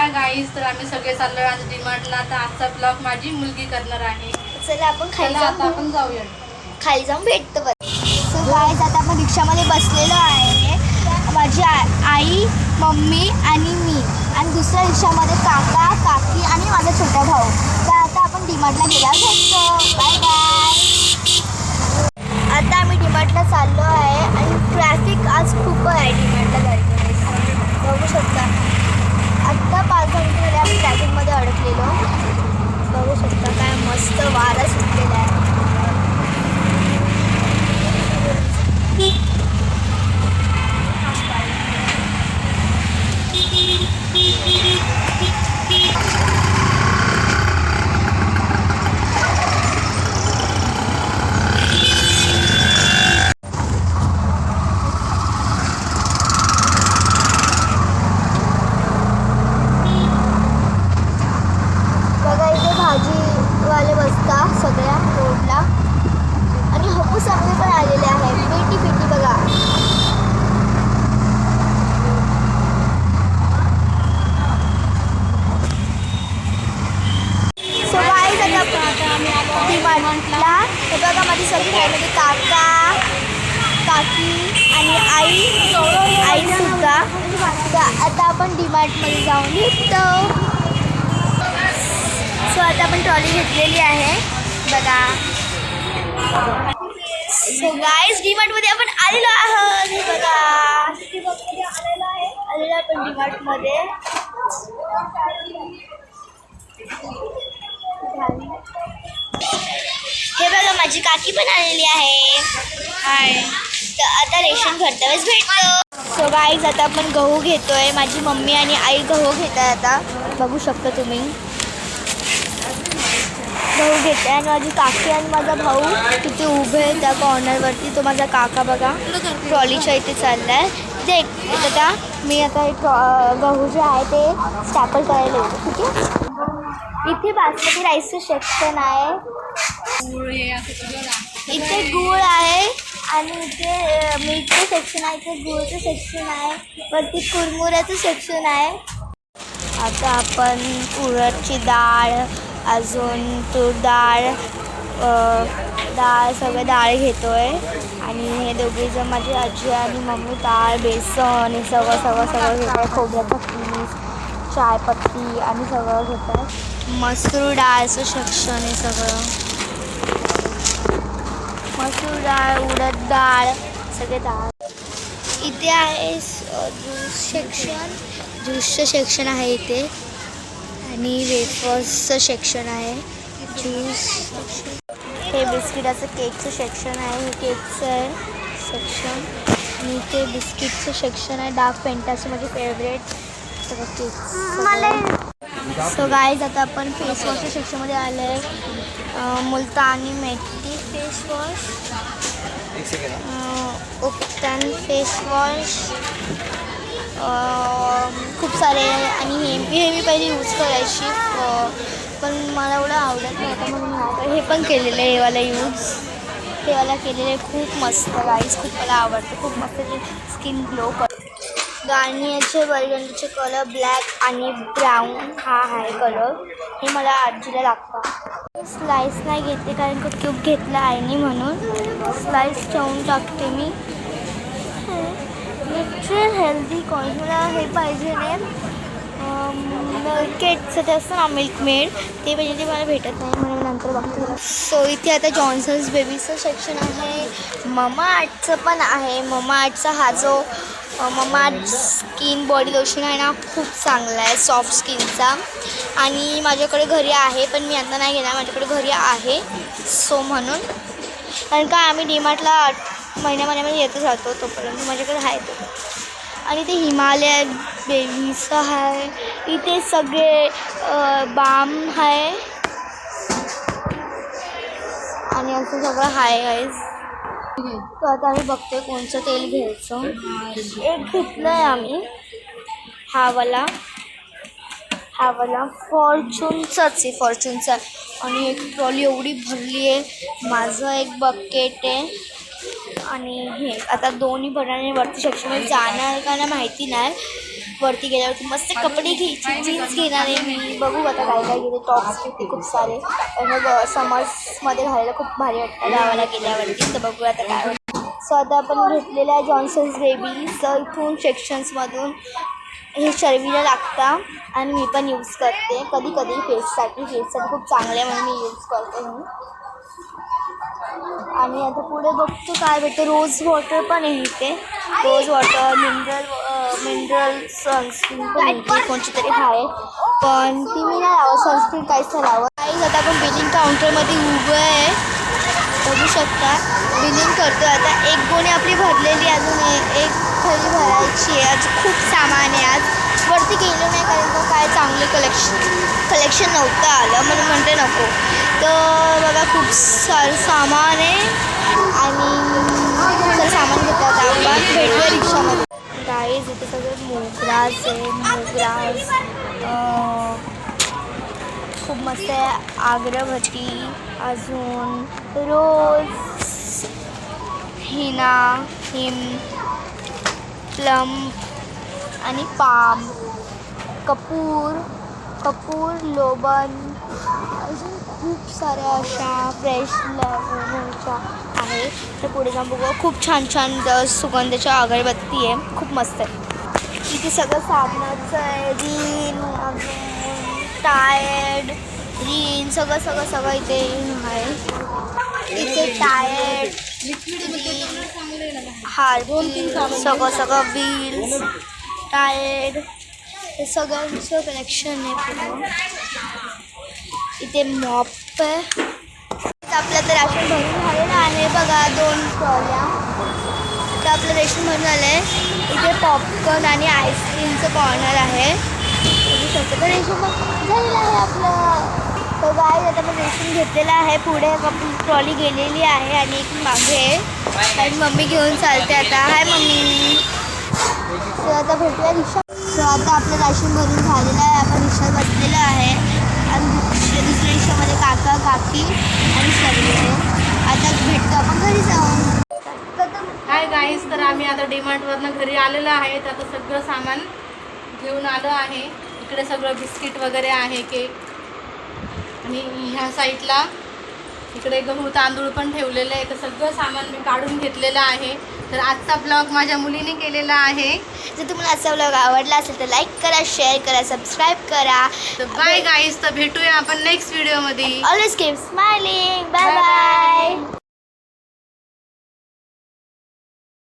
नमस्कार गाईज, तर आम्ही सगळे चाललो आज डीमार्टला. आता आजचा ब्लॉग माझी मुलगी करणार आहे. चला आपण आपण जाऊया, खाली जाऊन भेटतो. सो गाईज आता आपण रिक्षामध्ये बसलेलो आहे. माझी आई, मम्मी आणि मी, आणि दुसऱ्या रिक्षामध्ये काका, काकी आणि माझा छोटा भाऊ. तर आता आपण डीमार्टला गेल्यावर भेटतो. Bye bye. आता आम्ही डीमार्टला चाललो आहे आणि ट्रॅफिक आज खूप आहे डीमार्टला जायचं. बघू शकता आत्ता 5 मिनिटं झाले आम्ही ट्रॅफिकमध्ये अडकलेलो. बघू शकता काय मस्त वारा सुटलेला आहे. बघा इथे भाजीवाले बसता सगळ्या रोडला, आणि हापूस आंबे पण आलेले आहे. पेटी पेटी बघा. सो गाईज आता आम्ही डीमार्टला. हे बघा माझी सगळी फॅमिली, काका, काकी आणि आई सुद्धा. तर आता आपण डीमार्टमध्ये जाऊन भेटतो. सो आता आपण ट्रॉली घेतलेली आहे बघा. सो गाईज डीमार्टमध्ये आपण आलेलो आहोत. हे बघा आलेलो आपण डीमार्टमध्ये. हे बघा माझी काकी पण आलेली आहे. हाय. तर आता रेशन भरतावेळेस भेटतो. सो गाईज आता आपण गहू घेतोय. माझी मम्मी आणि आई गहू घेत आहे. आता बघू शकता तुम्ही गहू घेते. आणि माझी काकी आणि माझा भाऊ तिथे उभे आहे त्या कॉर्नरवरती. तो माझा काका बघा ट्रॉलीच्या इथे चालला आहे. देख आता मी आता गहू जे आहे ते स्टॅपल करायला येतो. ठीक आहे. इथे बासमती राईसचं सेक्शन आहे. इथे गूळ आहे आणि इथे मीठचं सेक्शन आहे. इथे गूळचं सेक्शन आहे. वरती कुरमुऱ्याचं सेक्शन आहे. आता आपण उडदाची डाळ, अजून तूर डाळ, सगळे डाळ घेतो आहे. आणि हे दोघेजण माझी आजी आणि मम्मी डाळ, बेसन हे सगळं घेत आहे. खोबऱ्याचा पीस, चायपत्ती आणि सगळं घेत आहे. मसूर डाळचं सेक्शन आहे सगळं. मसूर डाळ, उडद डाळ, सगळे डाळ. इथे आहे ज्यूस सेक्शन, ज्यूसचं सेक्शन आहे इथे. आणि वेफर्सचं सेक्शन आहे. ज्यूस. हे बिस्किटाचं केकचं सेक्शन आहे. हे केकचं सेक्शन. आणि इथे बिस्किटचं सेक्शन आहे. डार्क फेंटाचं माझे फेवरेट सगळं केक. सो गाईज आता आपण फेस वॉशच्या सेक्शनमध्ये आलं आहे. मुलतानी मेथी फेस वॉश, उपटन फेस वॉश, खूप सारे. आणि हे मी पहिले यूज करायची पण मला एवढं आवडत नव्हतं म्हणून हे पण केलेलं आहे. हेवाला यूज हेवाला केलेलं आहे. खूप मस्त गाईज, खूप मला आवडतं. खूप मस्त ते स्किन ग्लो करतं. गार्नियरचे बर्गंडीचे कलर ब्लॅक आणि ब्राऊन हा आहे कलर. हे मला आजीला लागतं. स्लाईस नाही घेते कारण का क्यूब घेतला आहे नाही म्हणून स्लाईस ठेवून टाकते मी. न्यूट्रल हेल्दी कॉर्न मला हे पाहिजे नाही. केटचं ते असतं ना मिल्कमेड, ते पाहिजे. ते मला भेटत नाही म्हणून नंतर बघते. सो इथे आता जॉन्सन्स बेबीचं सेक्शन आहे. ममा आर्टचं पण आहे. ममा आर्टचा हा जो ममा स्किन बॉडी लोशन आहे ना, खूप चांगला आहे सॉफ्ट स्किनचा. आणि माझ्याकडे घरी आहे पण मी आता नाही घेणार. माझ्याकडे घरी आहे सो म्हणून. कारण का आम्ही डीमार्टला महिन्यामध्ये येतच राहतो तोपर्यंत माझ्याकडे आहे तो. आणि ते हिमालयन बेबीचं आहे. इथे सगळे बाम आहे आणि असं सगळं हाय गाईज. तर आता आम्ही बघतोय कोणचं तेल घ्यायचं. एक घेतलं आहे आम्ही हा वाला फॉर्च्यूनचाच आहे, फॉर्च्यूनचा. आणि एक ट्रॉली एवढी भरली आहे. माझं एक बकेट आहे आणि हे आता दोन्ही भरण्याने वरती सेक्शनमध्ये जाणार का नाही माहिती नाही. वरती गेल्यावरती मस्त कपडे घ्यायची, जीन्स घेणार आहे मी. बघू आता काय काय घेते. टॉप्स घेते खूप सारे, मग समर्समध्ये घालायला खूप भारी वाटतं गावाला गेल्यावरती. तर बघू आता काय वाटतं. सो आता आपण घेतलेलं आहे जॉन्सन्स बेबी. सो इथून सेक्शन्समधून हे शर्वीला लागतं आणि मी पण यूज करते कधी कधी फेससाठी खूप चांगलं आहे म्हणून मी यूज करते म्हणून. आणि आता पुढे बघतो काय भेटतं. रोज वॉटर पण आहे इथे. रोज वॉटर मिनरल सनस्क्रीन पण इथे कोणची तरी आहे, पण ती मी नाही लावत. सनस्क्रीन काहीच नाही लावत. काहीच आता आपण बिलिंग काउंटरमध्ये उभं आहे, बघू शकता. बिलिंग करतो आता. एक गोणी आपली भरलेली, अजून एक थैली भरायची आहे. अजून खूप सामान आहे. आज वरती गेलो नाही कारण का काय चांगलं कलेक्शन नव्हतं आलं म्हणून म्हणते नको. तर बघा खूप सारं सामान आहे आणि खूप सारं सामान घेतात आपण. भेटूया रिक्षामध्ये. गाईज इथे सगळे मोगराज आहे. मोगराज खूप मस्त आहे. अगरबत्ती, अजून रोज, हिना, हिम, प्लम आणि पाम, कपूर, लोबन, अजून खूप साऱ्या अशा फ्रेश लेव्हलच्या आहे. तर पुढे जाऊन बघू. खूप छान सुगंधाच्या अगरबत्ती आहे, खूप मस्त आहे. इथे सगळं साबणाचं आहे. रिन, अजून टायर्ड, रिन, सगळं इथे आहे. इथे टायर्ड, सगळं व्हील्स, टायर्ड, हे सगळ्यांचं कलेक्शन आहे पूर्ण. इथे मॉप आहे. आपलं तर राशन भरून झालेलं आहे बघा. 2 ट्रॉल्या. तर आपलं रेशन भरून झालं आहे. इथे पॉपकॉर्न आणि आईस्क्रीमचं कॉर्नर आहे, बघू शकतो. तर रेशन झालेलं आहे आपलं. तर गाईज आता मी रेशन घेतलेलं आहे. पुढे आपली ट्रॉली गेलेली आहे आणि एक मागे आहे आणि मम्मी घेऊन चालते आता. हाय मम्मी. तर आता भेटूया रिक्षा. तर आता आपलं राशन भरून झालेलं आहे. आपण रिक्षात बसलेलं आहे आणि दुसऱ्या रिक्षामध्ये काका काकी आणि सर्व. आता भेटतो आपण घरी जाऊन. हाय गाईज, तर आम्ही आता डीमार्टवरनं घरी आलेलो आहे. तर आता सगळं सामान घेऊन आलो आहे. इकडे सगळं बिस्किट वगैरे आहे, केक, आणि ह्या साईडला इकडे गहू तांदूळ पण ठेवलेलं आहे. तर सगळं सामान मी काढून घेतलेलं आहे. तर आजचा ब्लॉग माझ्या मुलीने केलेला आहे. जर तुम्हाला आजचा ब्लॉग आवडला असेल तर लाईक करा, शेअर करा, सबस्क्राईब करा. तर बाय गाईज. तर भेटूया आपण नेक्स्ट व्हिडिओमध्ये. Always keep smiling. Bye bye.